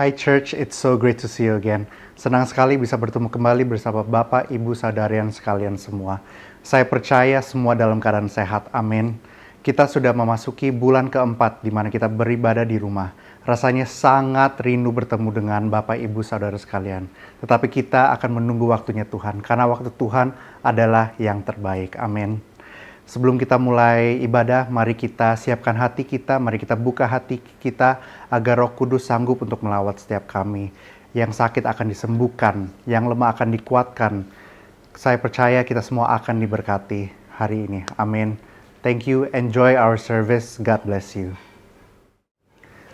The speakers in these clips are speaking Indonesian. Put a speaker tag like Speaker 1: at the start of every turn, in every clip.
Speaker 1: Hi Church, it's so great to see you again. Senang sekali bisa bertemu kembali bersama Bapak, Ibu, Saudarian sekalian semua. Saya percaya semua dalam keadaan sehat, amin. Kita sudah memasuki bulan keempat di mana kita beribadah di rumah. Rasanya sangat rindu bertemu dengan Bapak, Ibu, Saudara sekalian. Tetapi kita akan menunggu waktunya Tuhan, karena waktu Tuhan adalah yang terbaik, amin. Sebelum kita mulai ibadah, mari kita siapkan hati kita, mari kita buka hati kita agar Roh Kudus sanggup untuk melawat setiap kami. Yang sakit akan disembuhkan, yang lemah akan dikuatkan. Saya percaya kita semua akan diberkati hari ini. Amin. Thank you. Enjoy our service. God bless you.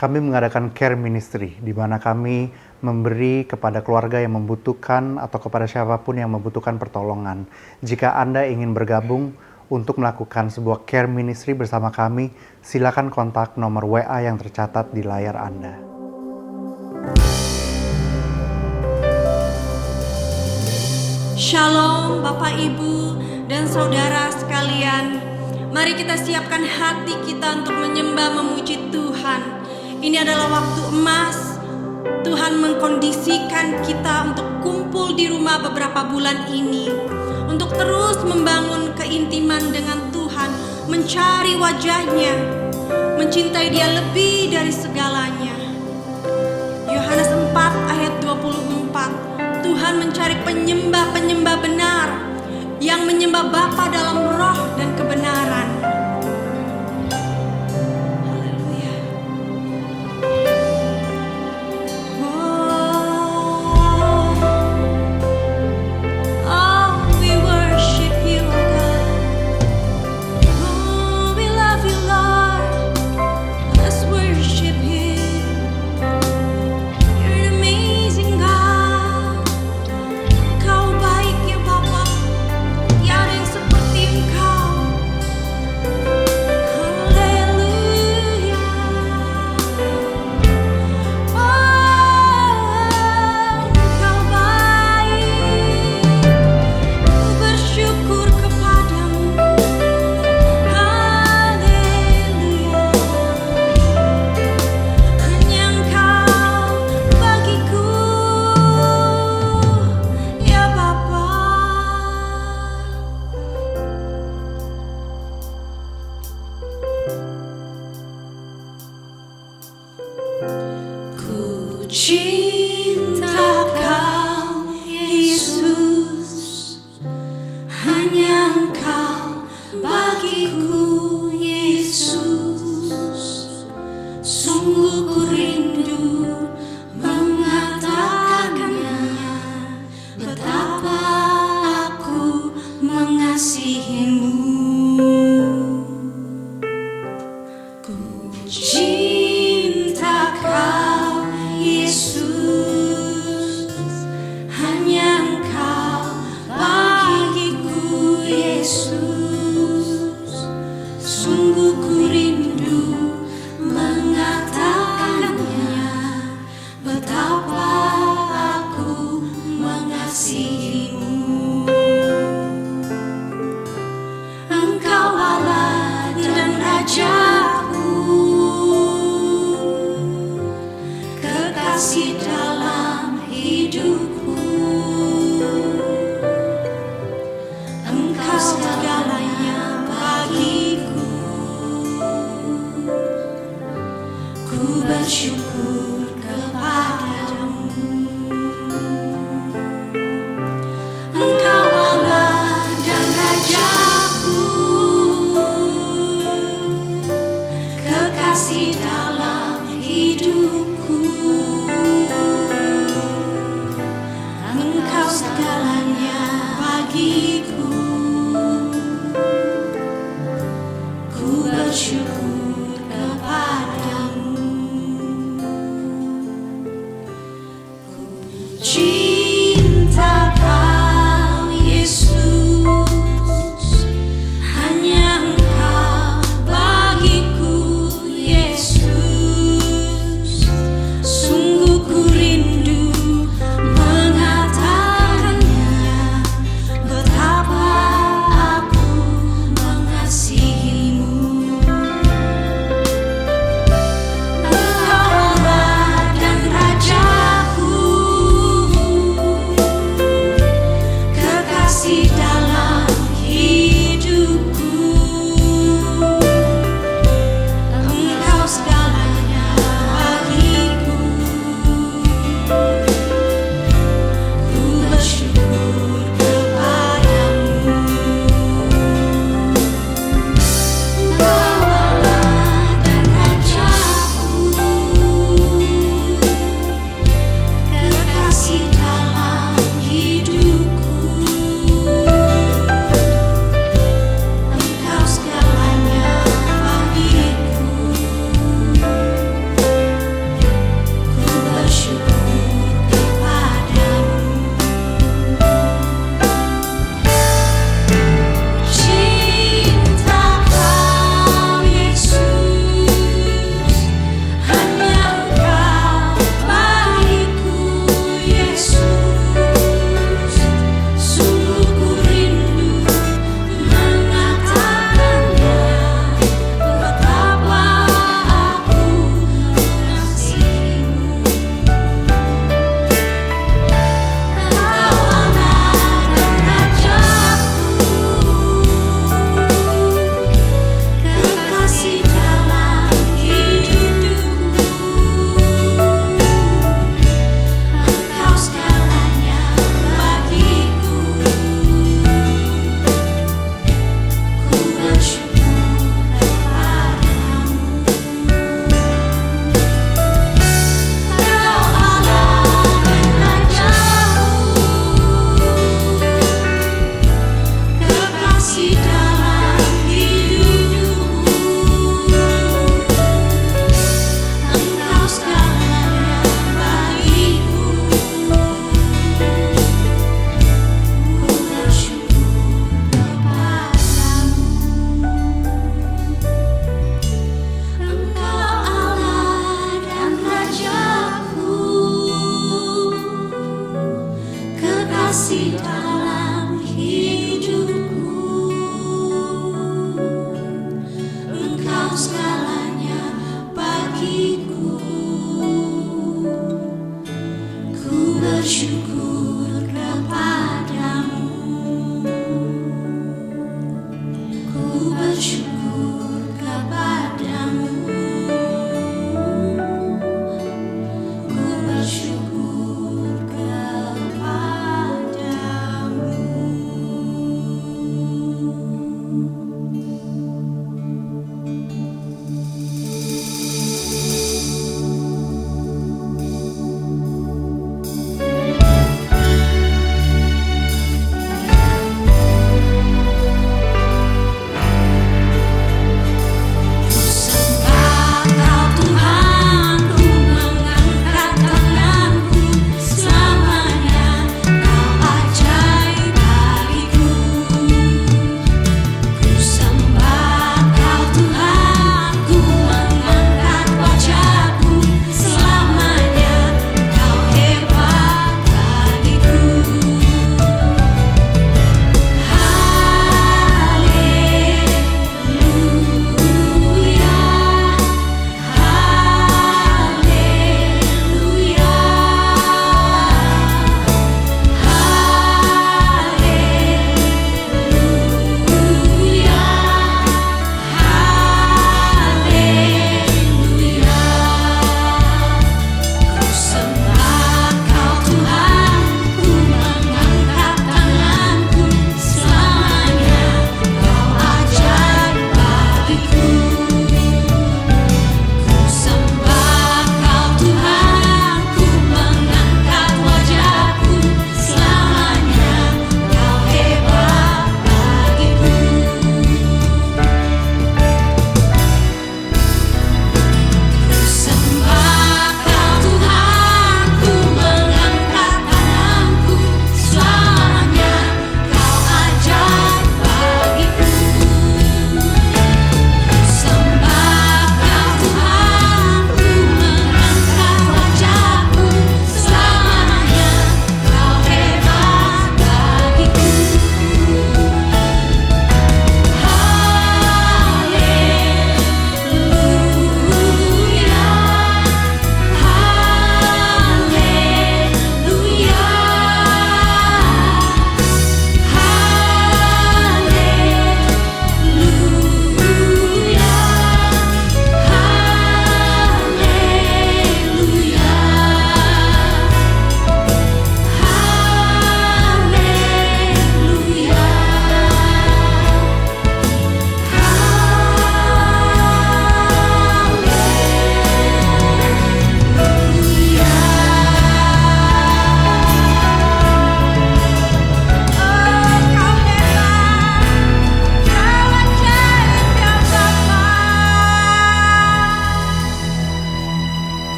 Speaker 1: Kami mengadakan care ministry, di mana kami memberi kepada keluarga yang membutuhkan atau kepada siapapun yang membutuhkan pertolongan. Jika Anda ingin bergabung untuk melakukan sebuah care ministry bersama kami, silakan kontak nomor WA yang tercatat di layar Anda.
Speaker 2: Shalom Bapak, Ibu, dan Saudara sekalian. Mari kita siapkan hati kita untuk menyembah memuji Tuhan. Ini adalah waktu emas. Tuhan mengkondisikan kita untuk kumpul di rumah beberapa bulan ini, untuk terus membangun keintiman dengan Tuhan, mencari wajah-Nya, mencintai Dia lebih dari segalanya. Yohanes 4 ayat 24, Tuhan mencari penyembah-penyembah benar, yang menyembah Bapa dalam roh dan kebenaran. bersyukur kepadamu. Engkau Allah dan Rajaku, kekasih dalam hidupku. Engkau segalanya bagiku. Ku bersyukur kepadamu.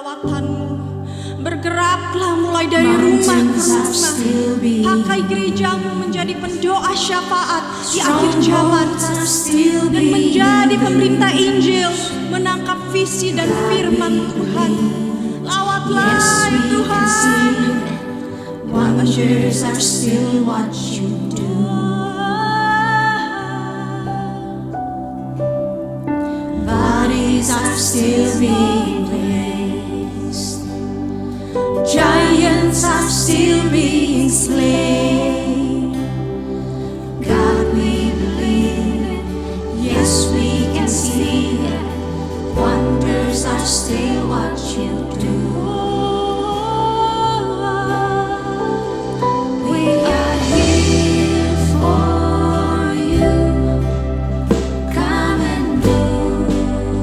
Speaker 2: lawatan-Mu. Bergeraklah mulai dari rumah ke rumah. Pakai gereja-Mu menjadi pendoa syafaat di akhir zaman. Dan menjadi pemberita Injil, menangkap visi dan firman Tuhan. Lawatlah ya Tuhan.
Speaker 3: Wonders are still what you do. Bodies are still being raised. Giants are still being slain. God, we believe. Yes, we can see it. Wonders are still what you do. We are here for you. Come and do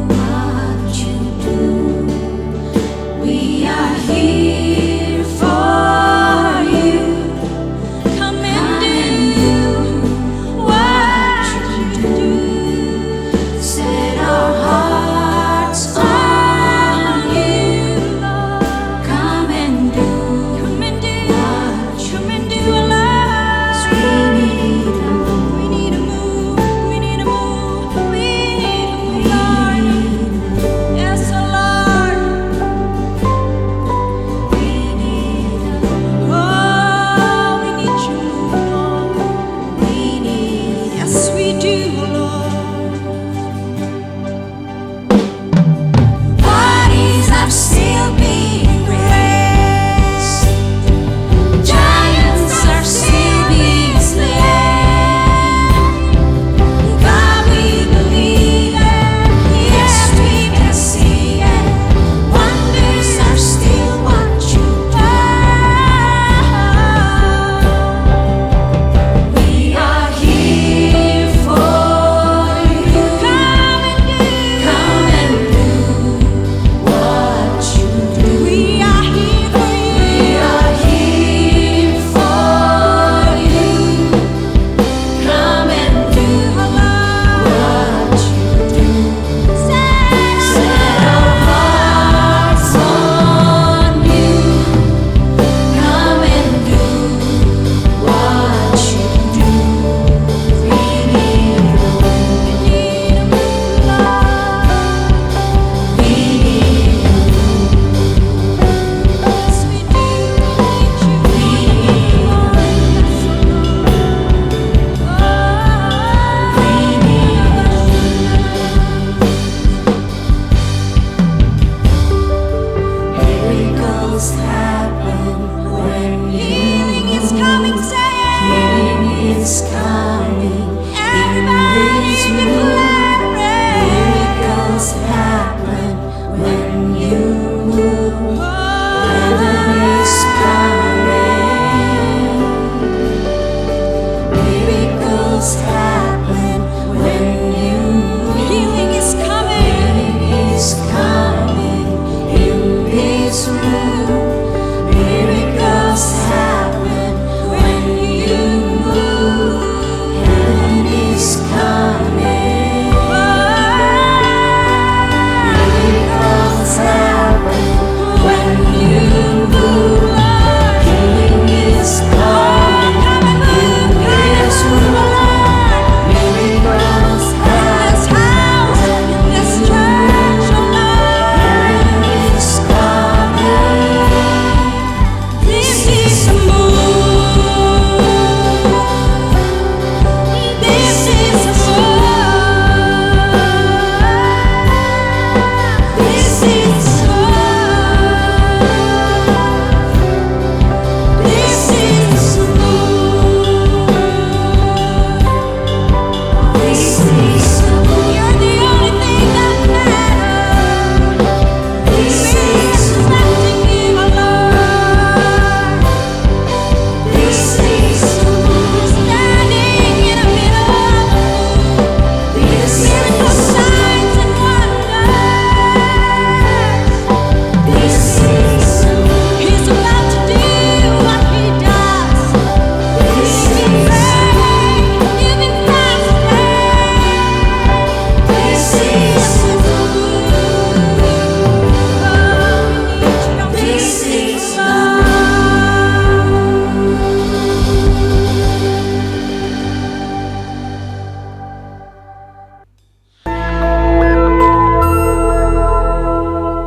Speaker 3: what you do. We are here for you.
Speaker 2: Come and do what you do.
Speaker 3: Set our hearts on you. Come and do
Speaker 2: Come and do,
Speaker 3: what you
Speaker 2: come and do, Lord.
Speaker 3: We need a move.
Speaker 2: We need a move, we need a move, we need a move, Lord. Yes, Lord.
Speaker 3: We need a move.
Speaker 2: Oh, we need you, Lord.
Speaker 3: We need
Speaker 2: Yes, we do, Lord.
Speaker 3: bodies are still being raised. Giants are still being slain. God, we believe it. Yes, we can see it. Wonders are still what you do. We are here for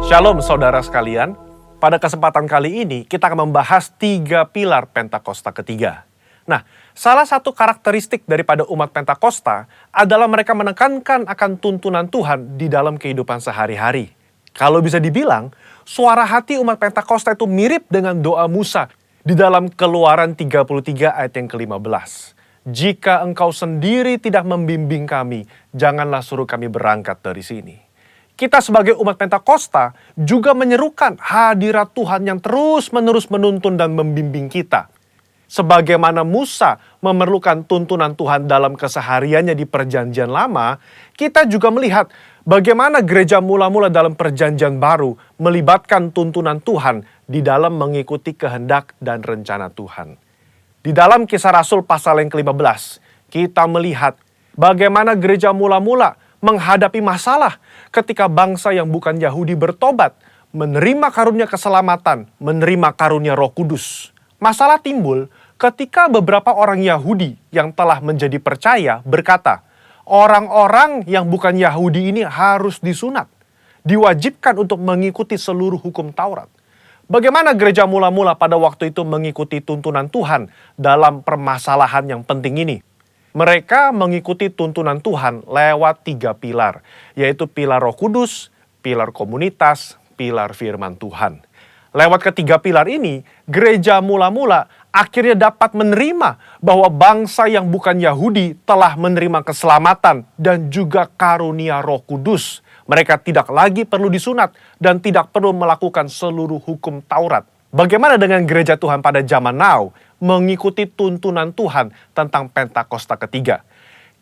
Speaker 4: Shalom saudara sekalian, pada kesempatan kali ini kita akan membahas 3 pilar Pentakosta ketiga. Nah, salah satu karakteristik daripada umat Pentakosta adalah mereka menekankan akan tuntunan Tuhan di dalam kehidupan sehari-hari. Kalau bisa dibilang, suara hati umat Pentakosta itu mirip dengan doa Musa di dalam Keluaran 33 ayat yang ke-15. Jika engkau sendiri tidak membimbing kami, janganlah suruh kami berangkat dari sini. Kita sebagai umat Pentakosta juga menyerukan hadirat Tuhan yang terus-menerus menuntun dan membimbing kita. Sebagaimana Musa memerlukan tuntunan Tuhan dalam kesehariannya di Perjanjian Lama, kita juga melihat bagaimana gereja mula-mula dalam Perjanjian Baru melibatkan tuntunan Tuhan di dalam mengikuti kehendak dan rencana Tuhan. Di dalam Kisah Rasul pasal yang ke-15, kita melihat bagaimana gereja mula-mula menghadapi masalah ketika bangsa yang bukan Yahudi bertobat, menerima karunia keselamatan, menerima karunia Roh Kudus. Masalah timbul ketika beberapa orang Yahudi yang telah menjadi percaya berkata, orang-orang yang bukan Yahudi ini harus disunat, diwajibkan untuk mengikuti seluruh hukum Taurat. Bagaimana gereja mula-mula pada waktu itu mengikuti tuntunan Tuhan dalam permasalahan yang penting ini? Mereka mengikuti tuntunan Tuhan lewat 3 pilar, yaitu pilar Roh Kudus, pilar komunitas, pilar firman Tuhan. Lewat ketiga pilar ini, gereja mula-mula akhirnya dapat menerima bahwa bangsa yang bukan Yahudi telah menerima keselamatan dan juga karunia Roh Kudus. Mereka tidak lagi perlu disunat dan tidak perlu melakukan seluruh hukum Taurat. Bagaimana dengan gereja Tuhan pada zaman now mengikuti tuntunan Tuhan tentang Pentakosta ketiga?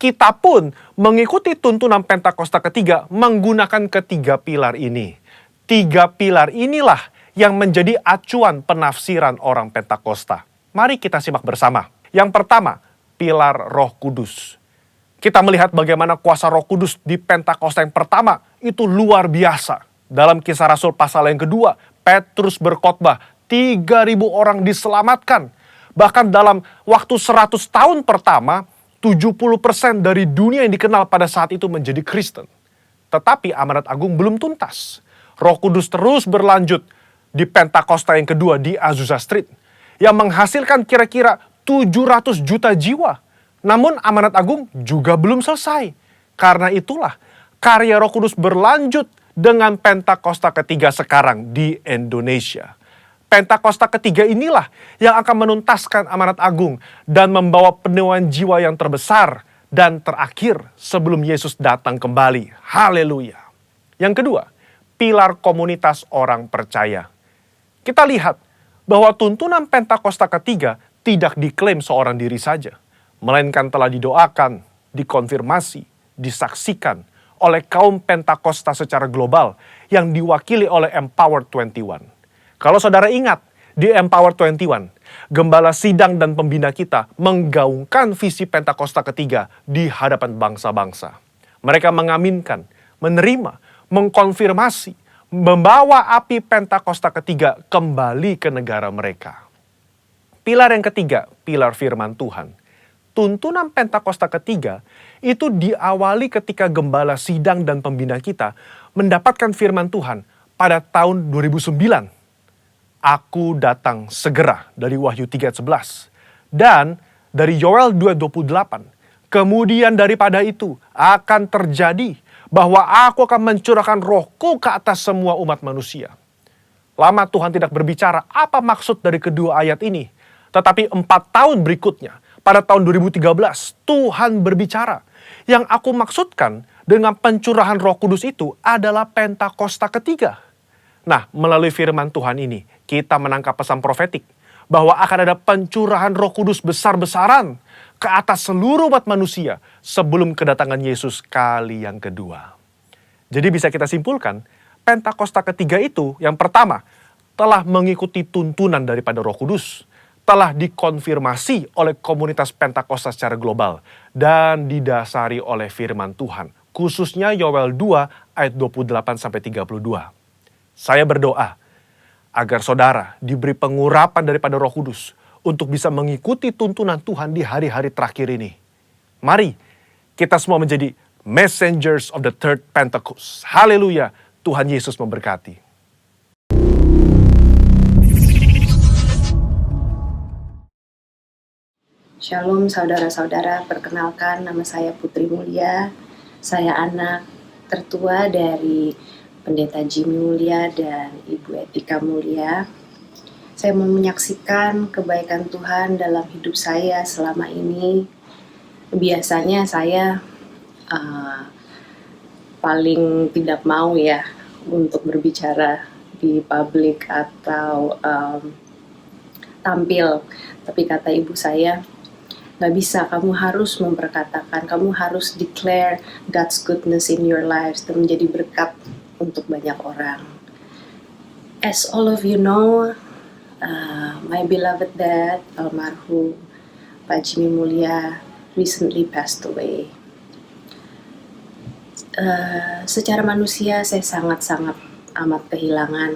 Speaker 4: Kita pun mengikuti tuntunan Pentakosta ketiga menggunakan ketiga pilar ini. 3 pilar inilah yang menjadi acuan penafsiran orang Pentakosta. Mari kita simak bersama. Yang pertama, pilar Roh Kudus. Kita melihat bagaimana kuasa Roh Kudus di Pentakosta yang pertama itu luar biasa. Dalam Kisah Rasul pasal yang kedua, Petrus berkhotbah, 3.000 orang diselamatkan. Bahkan dalam waktu 100 tahun pertama, 70% dari dunia yang dikenal pada saat itu menjadi Kristen. Tetapi amanat agung belum tuntas. Roh Kudus terus berlanjut di Pentakosta yang kedua di Azusa Street, yang menghasilkan kira-kira 700 juta jiwa. Namun amanat agung juga belum selesai. Karena itulah karya Roh Kudus berlanjut dengan Pentakosta ketiga sekarang di Indonesia. Pentakosta ketiga inilah yang akan menuntaskan amanat agung dan membawa penuaian jiwa yang terbesar dan terakhir sebelum Yesus datang kembali. Haleluya. Yang kedua, pilar komunitas orang percaya. Kita lihat bahwa tuntunan Pentakosta ketiga tidak diklaim seorang diri saja, melainkan telah didoakan, dikonfirmasi, disaksikan oleh kaum Pentakosta secara global yang diwakili oleh Empower 21. Kalau saudara ingat, di Empower 21, gembala sidang dan pembina kita menggaungkan visi Pentakosta ketiga di hadapan bangsa-bangsa. Mereka mengaminkan, menerima, mengkonfirmasi, membawa api Pentakosta ketiga kembali ke negara mereka. Pilar yang ketiga, pilar firman Tuhan. Tuntunan Pentakosta ketiga itu diawali ketika gembala sidang dan pembina kita mendapatkan firman Tuhan pada tahun 2009. Aku datang segera dari Wahyu 3 ayat 11. Dan dari Yoel 2:28. Kemudian daripada itu akan terjadi bahwa aku akan mencurahkan rohku ke atas semua umat manusia. Lama Tuhan tidak berbicara apa maksud dari kedua ayat ini. Tetapi 4 tahun berikutnya, pada tahun 2013, Tuhan berbicara. Yang aku maksudkan dengan pencurahan Roh Kudus itu adalah Pentakosta ketiga. Nah, melalui firman Tuhan ini, kita menangkap pesan profetik bahwa akan ada pencurahan Roh Kudus besar-besaran ke atas seluruh umat manusia sebelum kedatangan Yesus kali yang kedua. Jadi bisa kita simpulkan, Pentakosta ketiga itu yang pertama telah mengikuti tuntunan daripada Roh Kudus, telah dikonfirmasi oleh komunitas Pentakosta secara global, dan didasari oleh firman Tuhan, khususnya Yoel 2 ayat 28-32. Saya berdoa agar saudara diberi pengurapan daripada Roh Kudus untuk bisa mengikuti tuntunan Tuhan di hari-hari terakhir ini. Mari kita semua menjadi messengers of the third Pentecost. Haleluya, Tuhan Yesus memberkati.
Speaker 5: Shalom saudara-saudara, perkenalkan nama saya Putri Mulia. Saya anak tertua dari Pendeta Jimmy Mulia dan Ibu Etika Mulia. Saya mau menyaksikan kebaikan Tuhan dalam hidup saya selama ini. Biasanya saya paling tidak mau ya untuk berbicara di publik atau tampil. Tapi kata ibu saya, gak bisa, kamu harus memperkatakan, kamu harus declare God's goodness in your lives dan menjadi berkat untuk banyak orang. As all of you know, my beloved dad, almarhum Pak Jimmy Mulia, recently passed away. Secara manusia saya sangat-sangat amat kehilangan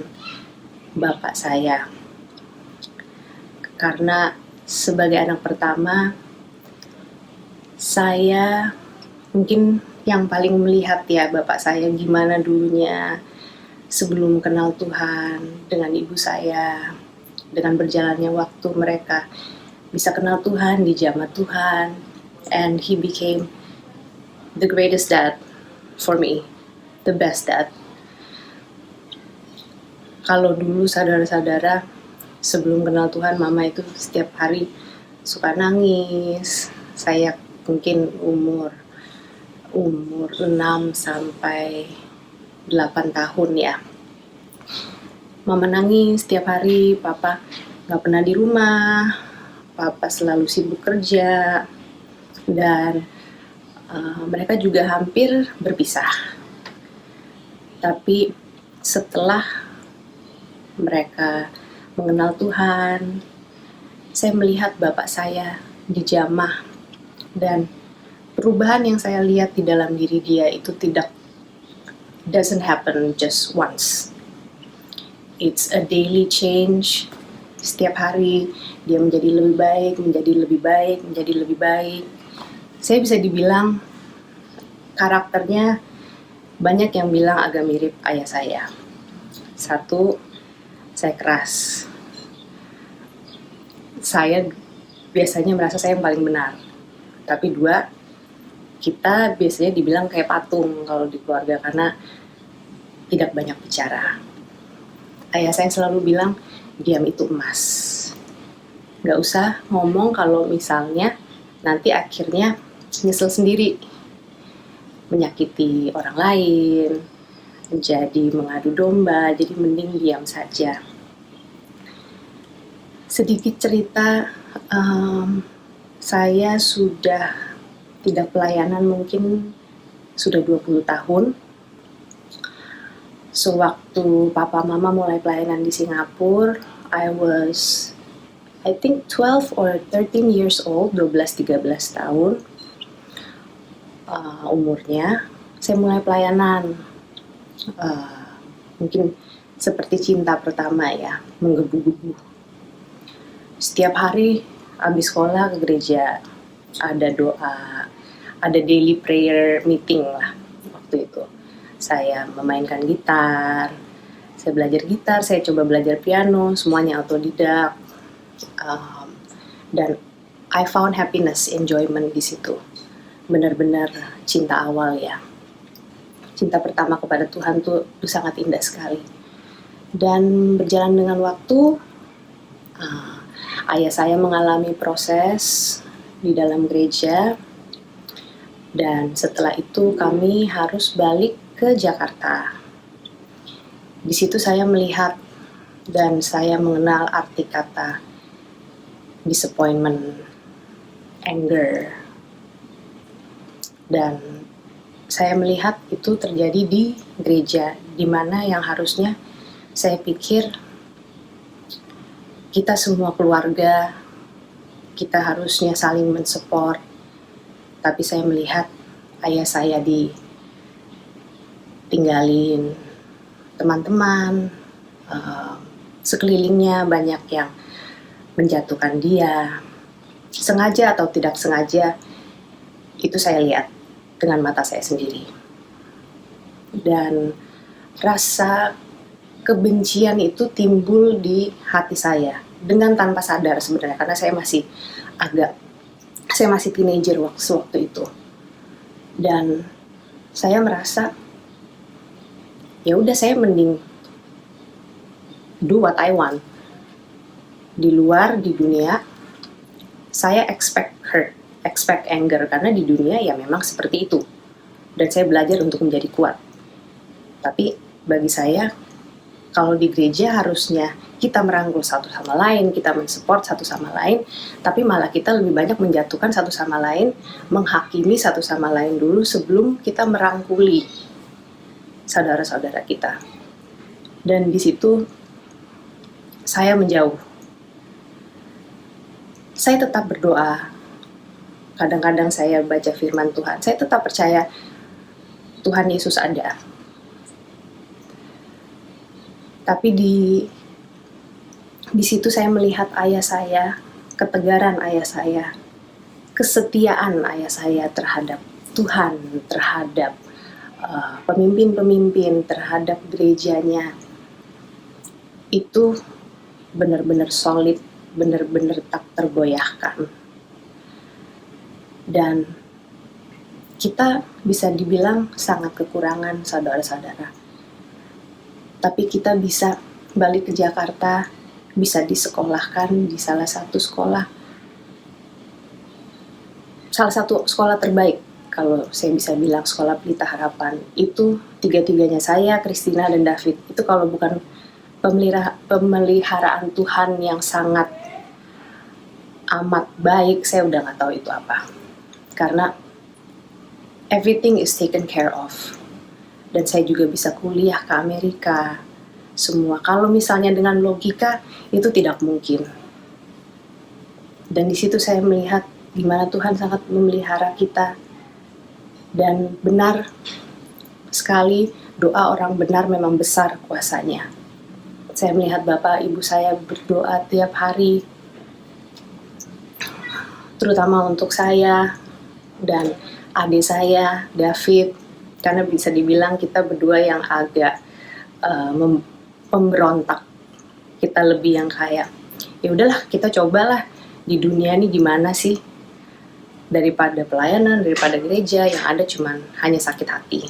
Speaker 5: bapak saya. Karena sebagai anak pertama, saya mungkin yang paling melihat ya bapak saya gimana dulunya sebelum kenal Tuhan dengan ibu saya. Dengan berjalannya waktu mereka bisa kenal Tuhan di jamaah Tuhan, and he became the greatest dad for me, the best dad. Kalau dulu saudara-saudara sebelum kenal Tuhan, mama itu setiap hari suka nangis. Saya mungkin umur 6 sampai 8 tahun ya. Mama nangis setiap hari, papa gak pernah di rumah, papa selalu sibuk kerja, dan mereka juga hampir berpisah. Tapi setelah mereka mengenal Tuhan, saya melihat bapak saya di jamaah, dan perubahan yang saya lihat di dalam diri dia itu doesn't happen just once. It's a daily change. Setiap hari dia menjadi lebih baik, menjadi lebih baik, menjadi lebih baik. Saya bisa dibilang karakternya banyak yang bilang agak mirip ayah saya. Satu, saya keras. Saya biasanya merasa saya yang paling benar. Tapi dua, kita biasanya dibilang kayak patung kalau di keluarga karena tidak banyak bicara. Ayah saya selalu bilang, diam itu emas. Gak usah ngomong kalau misalnya nanti akhirnya nyesel sendiri. Menyakiti orang lain, menjadi mengadu domba, jadi mending diam saja. Sedikit cerita, saya sudah tidak pelayanan mungkin sudah 20 tahun. Sewaktu papa mama mulai pelayanan di Singapura, I think 12 or 13 years old, 12-13 tahun umurnya. Saya mulai pelayanan. Mungkin seperti cinta pertama ya, menggebu-gebu. Setiap hari habis sekolah ke gereja, ada doa, ada daily prayer meeting lah waktu itu. Saya memainkan gitar, saya belajar gitar, saya coba belajar piano, semuanya autodidak. Dan I found happiness, enjoyment di situ. Benar-benar cinta awal ya. Cinta pertama kepada Tuhan tuh sangat indah sekali. Dan berjalan dengan waktu, ayah saya mengalami proses di dalam gereja, dan setelah itu kami harus balik ke Jakarta. Di situ saya melihat dan saya mengenal arti kata disappointment, anger, dan saya melihat itu terjadi di gereja, di mana yang harusnya saya pikir kita semua keluarga, kita harusnya saling mensupport. Tapi saya melihat ayah saya ditinggalin teman-teman, sekelilingnya banyak yang menjatuhkan dia. Sengaja atau tidak sengaja, itu saya lihat dengan mata saya sendiri. Dan rasa kebencian itu timbul di hati saya dengan tanpa sadar sebenarnya, karena saya masih agak Saya masih teenager waktu itu. Dan saya merasa ya udah, saya mending do what I want. Di luar, di dunia, saya expect hurt, expect anger, karena di dunia ya memang seperti itu. Dan saya belajar untuk menjadi kuat. Tapi bagi saya, kalau di gereja harusnya kita merangkul satu sama lain, kita mensupport satu sama lain, tapi malah kita lebih banyak menjatuhkan satu sama lain, menghakimi satu sama lain dulu sebelum kita merangkuli saudara-saudara kita. Dan di situ saya menjauh. Saya tetap berdoa. Kadang-kadang saya baca firman Tuhan. Saya tetap percaya Tuhan Yesus ada. Tapi di situ saya melihat ayah saya, ketegaran ayah saya, kesetiaan ayah saya terhadap Tuhan, terhadap pemimpin-pemimpin, terhadap gerejanya. Itu benar-benar solid, benar-benar tak tergoyahkan. Dan kita bisa dibilang sangat kekurangan saudara-saudara. Tapi kita bisa balik ke Jakarta, bisa disekolahkan di salah satu sekolah terbaik, kalau saya bisa bilang sekolah Pelita Harapan. Itu tiga-tiganya, saya, Christina, dan David. Itu kalau bukan pemeliharaan Tuhan yang sangat amat baik, saya udah gak tahu itu apa. Karena everything is taken care of. Dan saya juga bisa kuliah ke Amerika, semua. Kalau misalnya dengan logika, itu tidak mungkin. Dan di situ saya melihat gimana Tuhan sangat memelihara kita. Dan benar sekali, doa orang benar memang besar kuasanya. Saya melihat Bapak Ibu saya berdoa tiap hari, terutama untuk saya dan adik saya, David, karena bisa dibilang kita berdua yang agak pemberontak. Kita lebih yang kayak, ya udahlah, kita cobalah di dunia ini gimana sih, daripada pelayanan, daripada gereja yang ada cuman hanya sakit hati.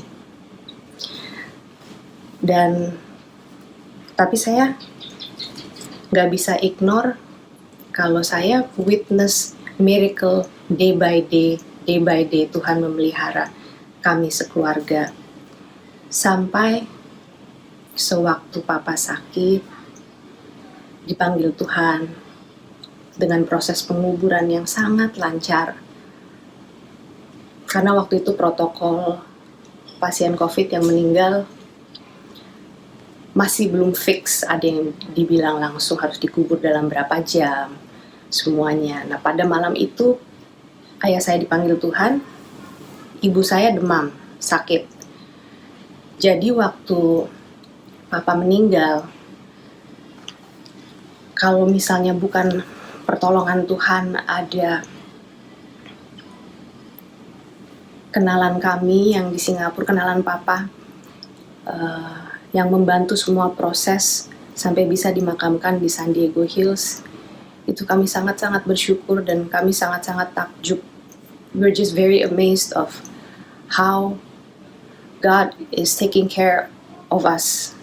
Speaker 5: Tapi saya nggak bisa ignore kalau saya witness miracle day by day Tuhan memelihara kami sekeluarga. Sampai sewaktu Papa sakit, dipanggil Tuhan dengan proses penguburan yang sangat lancar. Karena waktu itu protokol pasien COVID yang meninggal masih belum fix, ada yang dibilang langsung harus dikubur dalam berapa jam, semuanya. Nah, pada malam itu ayah saya dipanggil Tuhan, ibu saya demam, sakit. Jadi waktu Papa meninggal, kalau misalnya bukan pertolongan Tuhan, ada kenalan kami yang di Singapura, kenalan Papa, yang membantu semua proses sampai bisa dimakamkan di San Diego Hills. Itu kami sangat-sangat bersyukur dan kami sangat-sangat takjub. We're just very amazed of how God is taking care of us,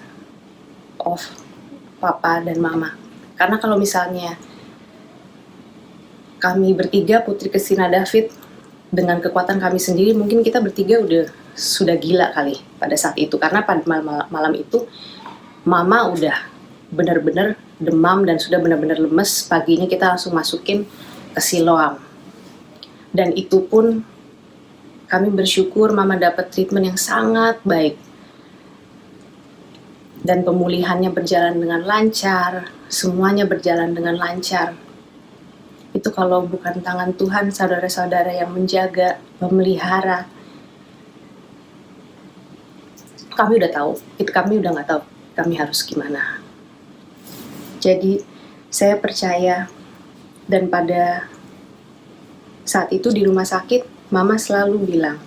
Speaker 5: of Papa dan Mama. Karena kalau misalnya kami bertiga, Putri, Christina, David, dengan kekuatan kami sendiri, mungkin kita bertiga sudah gila kali pada saat itu. Karena pada malam itu Mama udah benar-benar demam dan sudah benar-benar lemes. Paginya kita langsung masukin ke Siloam. Dan itu pun kami bersyukur Mama dapat treatment yang sangat baik. Dan pemulihannya berjalan dengan lancar, semuanya berjalan dengan lancar. Itu kalau bukan tangan Tuhan, saudara-saudara yang menjaga, memelihara. Kami udah tahu, kami udah nggak tahu kami harus gimana. Jadi saya percaya, dan pada saat itu di rumah sakit, Mama selalu bilang,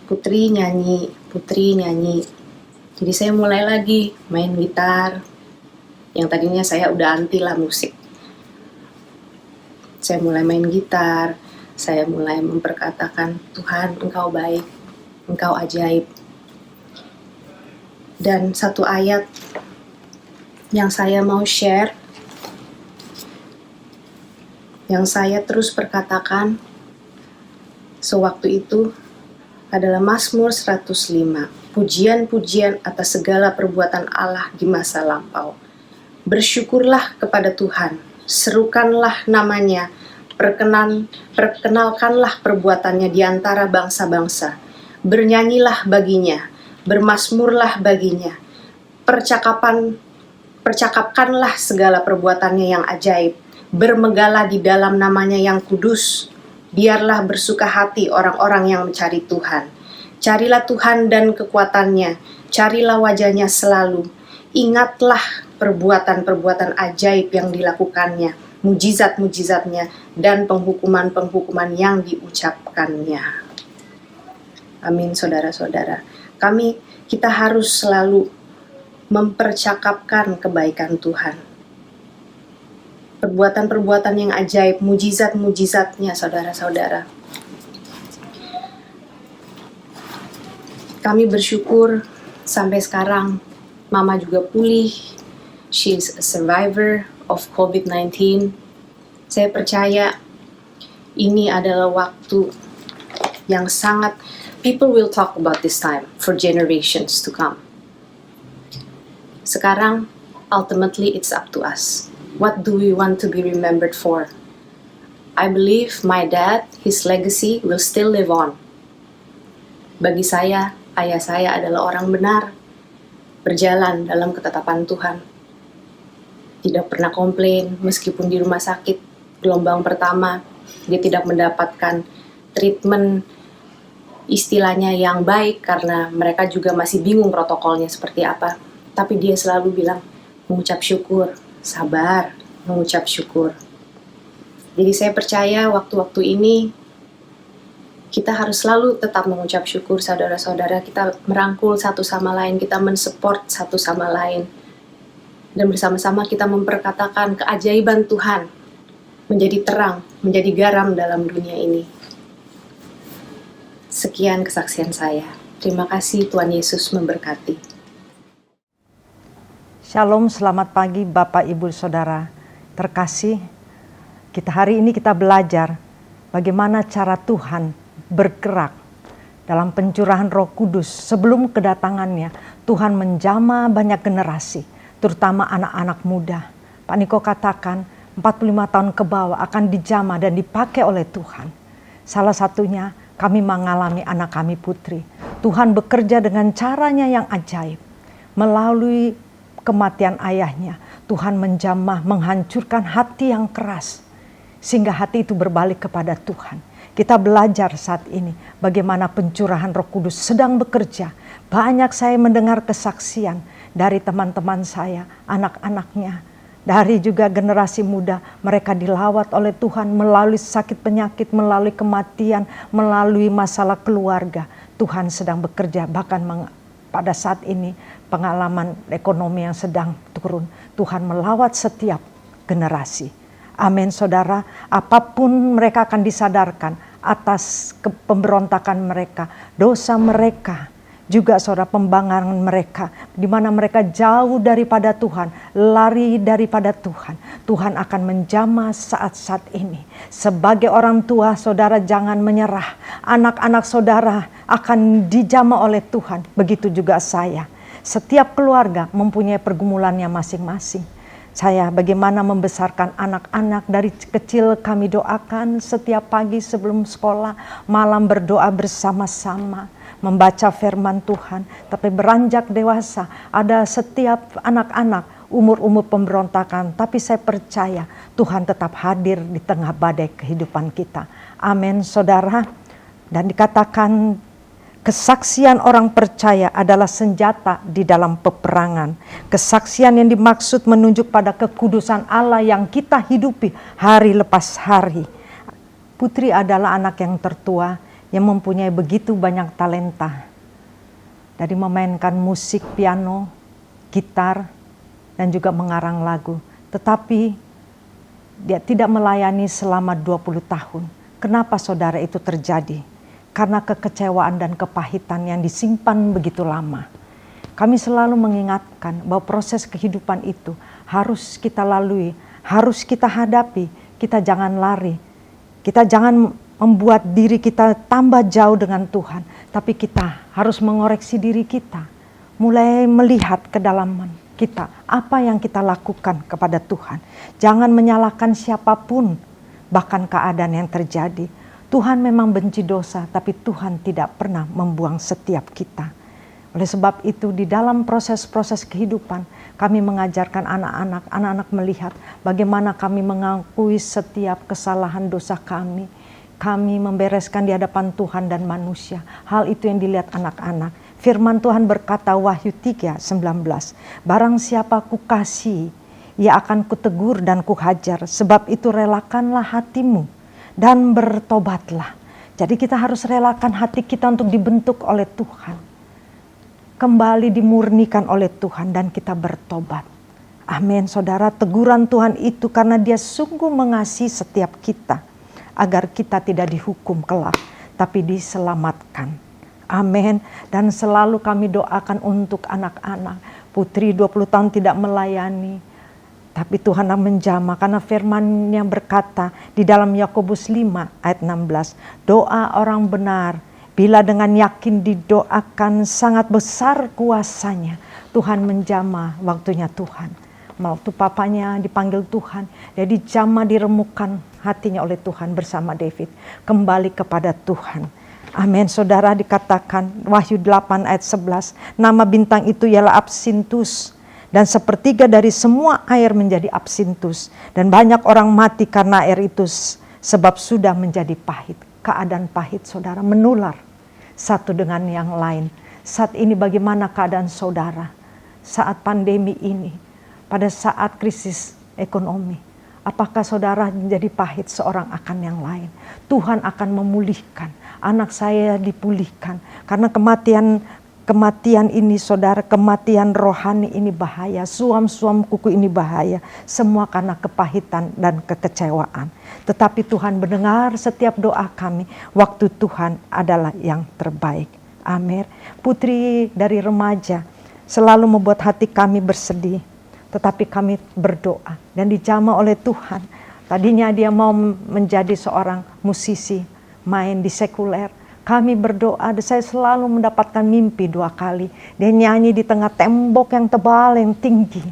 Speaker 5: Putri nyanyi, Putri nyanyi. Jadi saya mulai lagi main gitar, yang tadinya saya udah anti lah musik. Saya mulai main gitar, saya mulai memperkatakan, Tuhan, Engkau baik, Engkau ajaib. Dan satu ayat yang saya mau share, yang saya terus perkatakan sewaktu itu adalah Mazmur 105. Pujian-pujian atas segala perbuatan Allah di masa lampau. Bersyukurlah kepada Tuhan, serukanlah namanya, perkenalkanlah perbuatannya di antara bangsa-bangsa. Bernyanyilah baginya, bermasmurlah baginya. Percakapkanlah segala perbuatannya yang ajaib. Bermegalah di dalam namanya yang kudus. Biarlah bersuka hati orang-orang yang mencari Tuhan. Carilah Tuhan dan kekuatannya. Carilah wajahnya selalu. Ingatlah perbuatan-perbuatan ajaib yang dilakukannya, mujizat-mujizatnya, dan penghukuman-penghukuman yang diucapkannya. Amin, saudara-saudara. Kita harus selalu mempercakapkan kebaikan Tuhan. Perbuatan-perbuatan yang ajaib, mujizat-mujizatnya, saudara-saudara. Kami bersyukur sampai sekarang Mama juga pulih. She's a survivor of COVID-19. Saya percaya ini adalah waktu yang sangat, people will talk about this time for generations to come. Sekarang, ultimately it's up to us. What do we want to be remembered for? I believe my dad, his legacy will still live on. Bagi saya, ayah saya adalah orang benar, berjalan dalam ketetapan Tuhan. Tidak pernah komplain meskipun di rumah sakit gelombang pertama dia tidak mendapatkan treatment istilahnya yang baik karena mereka juga masih bingung protokolnya seperti apa. Tapi dia selalu bilang mengucap syukur, sabar, mengucap syukur. Jadi saya percaya waktu-waktu ini kita harus selalu tetap mengucap syukur, saudara-saudara. Kita merangkul satu sama lain, kita mensupport satu sama lain. Dan bersama-sama kita memperkatakan keajaiban Tuhan menjadi terang, menjadi garam dalam dunia ini. Sekian kesaksian saya. Terima kasih, Tuhan Yesus memberkati.
Speaker 6: Shalom, selamat pagi Bapak, Ibu, Saudara terkasih. Hari ini kita belajar bagaimana cara Tuhan bergerak dalam pencurahan Roh Kudus. Sebelum kedatangannya, Tuhan menjamah banyak generasi, terutama anak-anak muda. Pak Niko katakan 45 tahun ke bawah akan dijamah dan dipakai oleh Tuhan. Salah satunya kami mengalami anak kami Putri. Tuhan bekerja dengan caranya yang ajaib. Melalui kematian ayahnya, Tuhan menjamah, menghancurkan hati yang keras, sehingga hati itu berbalik kepada Tuhan. Kita belajar saat ini bagaimana pencurahan Roh Kudus sedang bekerja. Banyak saya mendengar kesaksian dari teman-teman saya, anak-anaknya, dari juga generasi muda. Mereka dilawat oleh Tuhan melalui sakit penyakit, melalui kematian, melalui masalah keluarga. Tuhan sedang bekerja, bahkan pada saat ini pengalaman ekonomi yang sedang turun. Tuhan melawat setiap generasi. Amin, saudara. Apapun mereka akan disadarkan atas pemberontakan mereka, dosa mereka, juga saudara pembangkangan mereka, di mana mereka jauh daripada Tuhan, lari daripada Tuhan. Tuhan akan menjamah saat-saat ini. Sebagai orang tua, saudara jangan menyerah. Anak-anak saudara akan dijamah oleh Tuhan. Begitu juga saya. Setiap keluarga mempunyai pergumulannya masing-masing. Saya bagaimana membesarkan anak-anak dari kecil, kami doakan setiap pagi sebelum sekolah, malam berdoa bersama-sama, membaca firman Tuhan. Tapi beranjak dewasa, ada setiap anak-anak umur-umur pemberontakan, tapi saya percaya Tuhan tetap hadir di tengah badai kehidupan kita. Amin, saudara. Dan dikatakan kesaksian orang percaya adalah senjata di dalam peperangan. Kesaksian yang dimaksud menunjuk pada kekudusan Allah yang kita hidupi hari lepas hari. Putri adalah anak yang tertua yang mempunyai begitu banyak talenta. Dari memainkan musik piano, gitar, dan juga mengarang lagu. Tetapi dia tidak melayani selama 20 tahun. Kenapa saudara itu terjadi? Karena kekecewaan dan kepahitan yang disimpan begitu lama. Kami selalu mengingatkan bahwa proses kehidupan itu harus kita lalui, harus kita hadapi. Kita jangan lari, kita jangan membuat diri kita tambah jauh dengan Tuhan. Tapi kita harus mengoreksi diri kita, mulai melihat ke dalam kita, apa yang kita lakukan kepada Tuhan. Jangan menyalahkan siapapun, bahkan keadaan yang terjadi. Tuhan memang benci dosa, tapi Tuhan tidak pernah membuang setiap kita. Oleh sebab itu di dalam proses-proses kehidupan kami mengajarkan anak-anak melihat bagaimana kami mengakui setiap kesalahan dosa kami. Kami membereskan di hadapan Tuhan dan manusia. Hal itu yang dilihat anak-anak. Firman Tuhan berkata Wahyu 3:19, barang siapa kukasihi, ia akan kutegur dan kuhajar. Sebab itu relakanlah hatimu dan bertobatlah. Jadi kita harus relakan hati kita untuk dibentuk oleh Tuhan. Kembali dimurnikan oleh Tuhan dan kita bertobat. Amin, saudara. Teguran Tuhan itu karena Dia sungguh mengasihi setiap kita, agar kita tidak dihukum kelak, tapi diselamatkan. Amin. Dan selalu kami doakan untuk anak-anak. Putri 20 tahun tidak melayani, tapi Tuhan menjamah karena firman-Nya berkata di dalam Yakobus 5 ayat 16, doa orang benar bila dengan yakin didoakan sangat besar kuasanya. Tuhan menjamah waktunya Tuhan. Waktu papanya dipanggil Tuhan, dia dijamah, diremukkan hatinya oleh Tuhan bersama David. Kembali kepada Tuhan. Amin. Saudara, dikatakan Wahyu 8 ayat 11, nama bintang itu ialah Absintus. Dan sepertiga dari semua air menjadi absintus. Dan banyak orang mati karena air itu, sebab sudah menjadi pahit. Keadaan pahit, saudara, menular satu dengan yang lain. Saat ini bagaimana keadaan saudara? Saat pandemi ini, pada saat krisis ekonomi, apakah saudara menjadi pahit seorang akan yang lain? Tuhan akan memulihkan. Anak saya dipulihkan. Karena kematian ini saudara, kematian rohani ini bahaya. Suam-suam kuku ini bahaya. Semua karena kepahitan dan kekecewaan. Tetapi Tuhan mendengar setiap doa kami. Waktu Tuhan adalah yang terbaik. Amin. Putri dari remaja selalu membuat hati kami bersedih. Tetapi kami berdoa dan dijamah oleh Tuhan. Tadinya dia mau menjadi seorang musisi, main di sekuler. Kami berdoa, dan saya selalu mendapatkan mimpi 2 kali. Dia nyanyi di tengah tembok yang tebal, yang tinggi.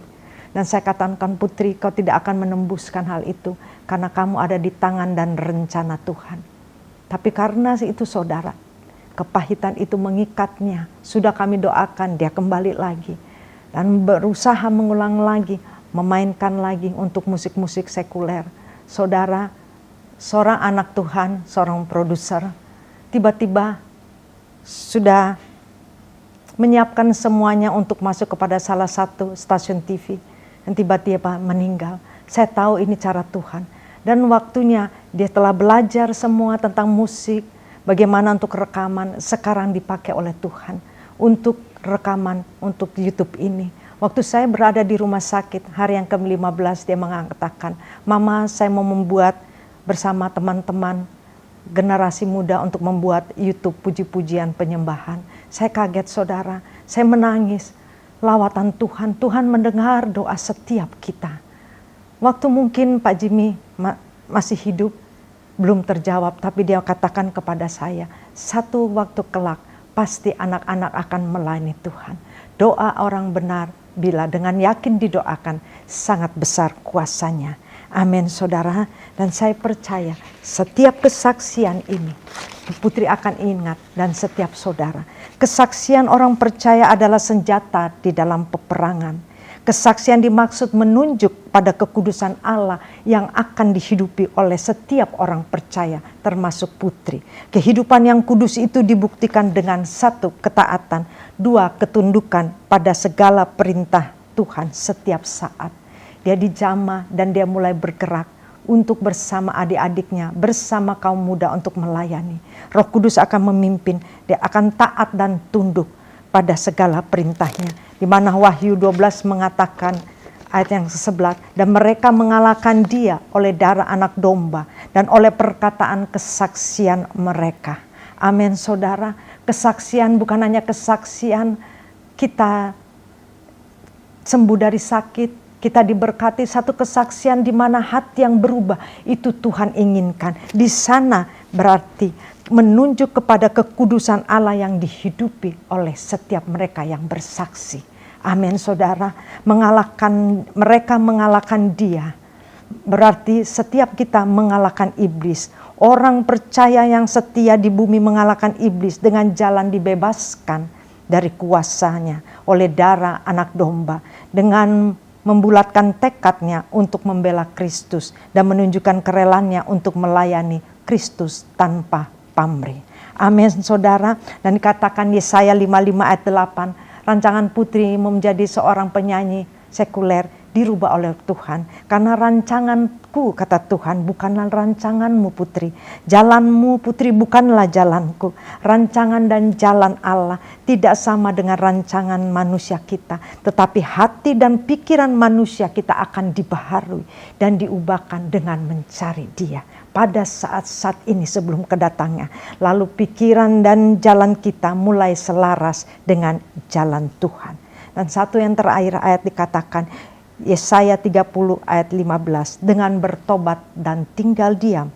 Speaker 6: Dan saya katakan, Putri, kau tidak akan menembuskan hal itu. Karena kamu ada di tangan dan rencana Tuhan. Tapi karena itu saudara, kepahitan itu mengikatnya. Sudah kami doakan, dia kembali lagi. Dan berusaha mengulang lagi, memainkan lagi untuk musik-musik sekuler. Saudara, seorang anak Tuhan, seorang produser, tiba-tiba sudah menyiapkan semuanya untuk masuk kepada salah satu stasiun TV. Dan tiba-tiba meninggal. Saya tahu ini cara Tuhan. Dan waktunya dia telah belajar semua tentang musik, bagaimana untuk rekaman, sekarang dipakai oleh Tuhan. Untuk rekaman, untuk YouTube ini. Waktu saya berada di rumah sakit, hari yang ke-15 dia mengatakan, Mama, saya mau membuat bersama teman-teman generasi muda untuk membuat YouTube puji-pujian penyembahan. Saya kaget saudara, saya menangis. Lawatan Tuhan, Tuhan mendengar doa setiap kita. Waktu mungkin Pak Jimmy masih hidup, belum terjawab, tapi dia katakan kepada saya, satu waktu kelak pasti anak-anak akan melayani Tuhan. Doa orang benar bila dengan yakin didoakan sangat besar kuasanya. Amin saudara, dan saya percaya setiap kesaksian ini Putri akan ingat dan setiap saudara. Kesaksian orang percaya adalah senjata di dalam peperangan. Kesaksian dimaksud menunjuk pada kekudusan Allah yang akan dihidupi oleh setiap orang percaya termasuk Putri. Kehidupan yang kudus itu dibuktikan dengan 1, ketaatan, 2, ketundukan pada segala perintah Tuhan setiap saat. Dia dijamah dan dia mulai bergerak untuk bersama adik-adiknya, bersama kaum muda untuk melayani. Roh Kudus akan memimpin, dia akan taat dan tunduk pada segala perintahnya. Di mana Wahyu 12 mengatakan ayat yang ke-11, dan mereka mengalahkan dia oleh darah anak domba dan oleh perkataan kesaksian mereka. Amin, saudara. Kesaksian bukan hanya kesaksian kita sembuh dari sakit, kita diberkati, satu kesaksian di mana hati yang berubah, itu Tuhan inginkan. Di sana berarti menunjuk kepada kekudusan Allah yang dihidupi oleh setiap mereka yang bersaksi. Amin, saudara. Mereka mengalahkan dia. Berarti setiap kita mengalahkan iblis. Orang percaya yang setia di bumi mengalahkan iblis dengan jalan dibebaskan dari kuasanya oleh darah anak domba, dengan membulatkan tekadnya untuk membela Kristus dan menunjukkan kerelannya untuk melayani Kristus tanpa pamrih. Amin, saudara. Dan dikatakan Yesaya 55 ayat 8, rancangan putri menjadi seorang penyanyi sekuler dirubah oleh Tuhan. Karena rancanganku, kata Tuhan, bukanlah rancanganmu putri. Jalanmu putri bukanlah jalanku. Rancangan dan jalan Allah tidak sama dengan rancangan manusia kita. Tetapi hati dan pikiran manusia kita akan dibaharui dan diubahkan dengan mencari Dia pada saat-saat ini sebelum kedatangannya. Lalu pikiran dan jalan kita mulai selaras dengan jalan Tuhan. Dan satu yang terakhir ayat dikatakan, Yesaya 30 ayat 15, dengan bertobat dan tinggal diam,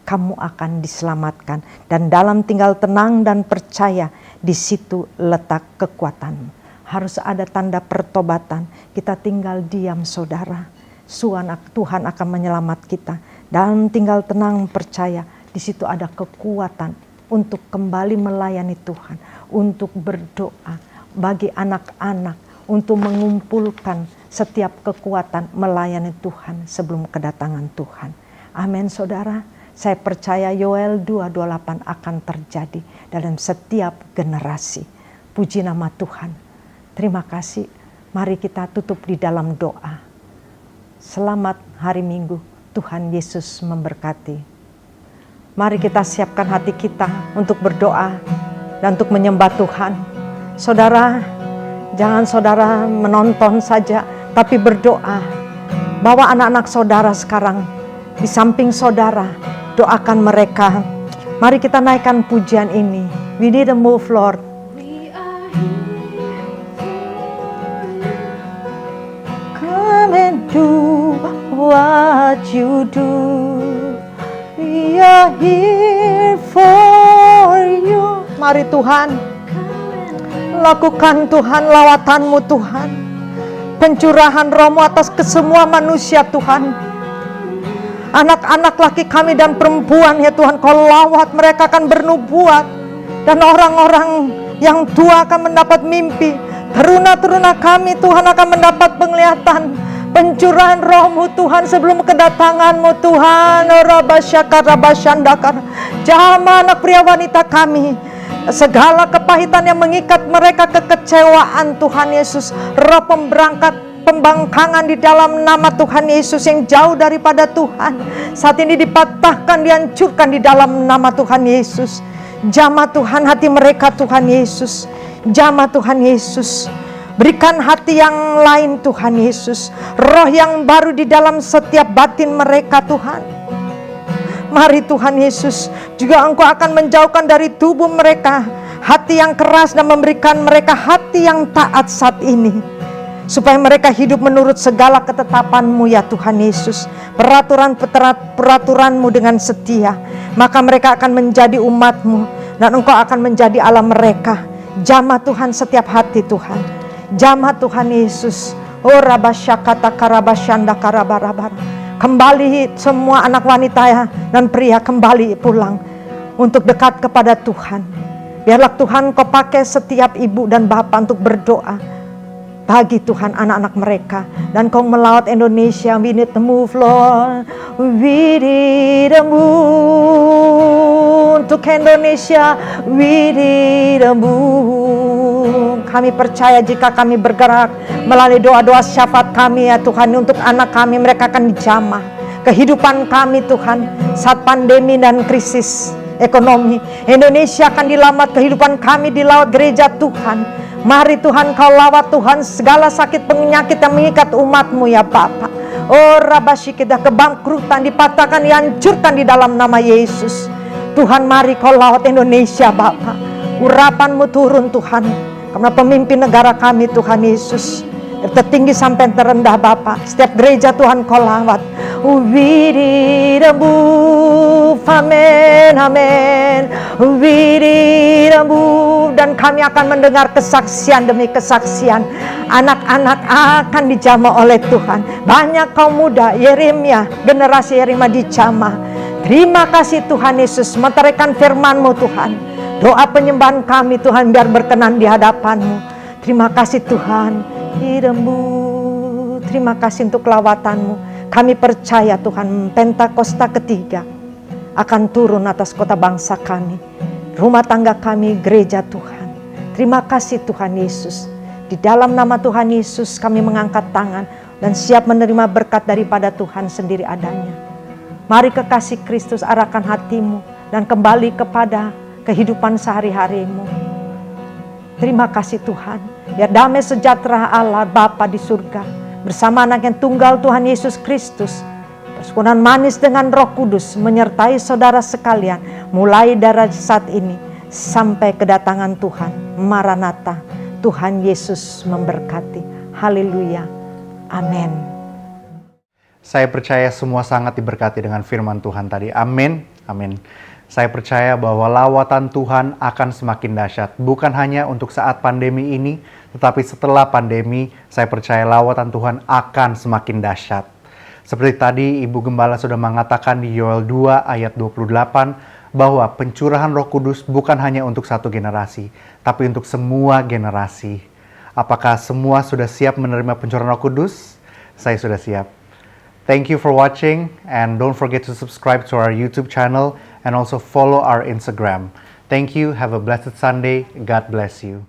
Speaker 6: kamu akan diselamatkan. Dan dalam tinggal tenang dan percaya, di situ letak kekuatanmu. Harus ada tanda pertobatan. Kita tinggal diam, saudara. Tuhan akan menyelamat kita. Dalam tinggal tenang percaya, di situ ada kekuatan untuk kembali melayani Tuhan, untuk berdoa bagi anak-anak, untuk mengumpulkan setiap kekuatan melayani Tuhan sebelum kedatangan Tuhan. Amin, saudara. Saya percaya Yoel 2:28 akan terjadi dalam setiap generasi. Puji nama Tuhan. Terima kasih. Mari kita tutup di dalam doa. Selamat hari Minggu. Tuhan Yesus memberkati. Mari kita siapkan hati kita untuk berdoa dan untuk menyembah Tuhan. Saudara, jangan saudara menonton saja, tapi berdoa. Bawa anak-anak saudara sekarang di samping saudara, doakan mereka. Mari kita naikkan pujian ini. We need a move, Lord. Come and do what you do. We are here for you. Mari Tuhan, lakukan Tuhan lawatanmu Tuhan. Pencurahan Roh-Mu atas kesemua manusia Tuhan. Anak-anak laki kami dan perempuan ya Tuhan, Kau lawat, mereka akan bernubuat. Dan orang-orang yang tua akan mendapat mimpi. Teruna-teruna kami Tuhan akan mendapat penglihatan. Pencurahan Roh-Mu Tuhan sebelum kedatangan-Mu Tuhan. Jamah anak pria wanita kami, segala kepahitan yang mengikat mereka, kekecewaan Tuhan Yesus, roh pembangkangan di dalam nama Tuhan Yesus yang jauh daripada Tuhan, saat ini dipatahkan, dihancurkan di dalam nama Tuhan Yesus. Jamah Tuhan hati mereka Tuhan Yesus. Jamah Tuhan Yesus. Berikan hati yang lain Tuhan Yesus. Roh yang baru di dalam setiap batin mereka Tuhan. Mari Tuhan Yesus, juga Engkau akan menjauhkan dari tubuh mereka hati yang keras dan memberikan mereka hati yang taat saat ini. Supaya mereka hidup menurut segala ketetapan-Mu ya Tuhan Yesus. Peraturan-Mu dengan setia. Maka mereka akan menjadi umat-Mu dan Engkau akan menjadi Allah mereka. Jamah Tuhan setiap hati Tuhan. Jamah Tuhan Yesus. Oh rabasyakata karabasyanda karabarabar. Kembali semua anak wanita dan pria kembali pulang untuk dekat kepada Tuhan. Biarlah Tuhan Kau pakai setiap ibu dan bapak untuk berdoa bagi Tuhan anak-anak mereka. Dan Kau melawat Indonesia. We need to move Lord. We need a move untuk Indonesia. We need a move. Kami percaya jika kami bergerak melalui doa-doa syafaat kami ya Tuhan, untuk anak kami, mereka akan dijamah. Kehidupan kami Tuhan saat pandemi dan krisis ekonomi, Indonesia akan dilamat, kehidupan kami dilawat gereja Tuhan. Mari Tuhan kau lawat Tuhan segala sakit penyakit yang mengikat umat-Mu ya Bapa. Oh Rabashikida, kebangkrutan dipatahkan, dihancurkan di dalam nama Yesus. Tuhan mari kau lawat Indonesia Bapa. Urapan-Mu turun Tuhan, karena pemimpin negara kami Tuhan Yesus, dari tertinggi sampai terendah Bapa. Setiap gereja Tuhan kau lawat. Amen, amen. Dan kami akan mendengar kesaksian demi kesaksian. Anak-anak akan dijamah oleh Tuhan. Banyak kaum muda, Yeremia, generasi Yeremia dijamah. Terima kasih Tuhan Yesus, meteraikan firman-Mu Tuhan. Doa penyembahan kami Tuhan biar berkenan di hadapan-Mu. Terima kasih Tuhan. Terima kasih untuk lawatan-Mu. Kami percaya Tuhan, Pentakosta ketiga akan turun atas kota bangsa kami, rumah tangga kami, gereja Tuhan. Terima kasih Tuhan Yesus. Di dalam nama Tuhan Yesus kami mengangkat tangan dan siap menerima berkat daripada Tuhan sendiri adanya. Mari kekasih Kristus arahkan hatimu dan kembali kepada kehidupan sehari-harimu. Terima kasih Tuhan. Biar damai sejahtera Allah Bapa di surga bersama anak yang tunggal Tuhan Yesus Kristus, persekutuan manis dengan Roh Kudus menyertai saudara sekalian mulai dari saat ini sampai kedatangan Tuhan. Maranatha, Tuhan Yesus memberkati. Haleluya. Amin.
Speaker 1: Saya percaya semua sangat diberkati dengan firman Tuhan tadi. Amin. Amin. Saya percaya bahwa lawatan Tuhan akan semakin dahsyat. Bukan hanya untuk saat pandemi ini, tetapi setelah pandemi, saya percaya lawatan Tuhan akan semakin dahsyat. Seperti tadi Ibu Gembala sudah mengatakan di Yoel 2 ayat 28, bahwa pencurahan Roh Kudus bukan hanya untuk satu generasi, tapi untuk semua generasi. Apakah semua sudah siap menerima pencurahan Roh Kudus? Saya sudah siap. Thank you for watching, and don't forget to subscribe to our YouTube channel and also follow our Instagram. Thank you. Have a blessed Sunday. God bless you.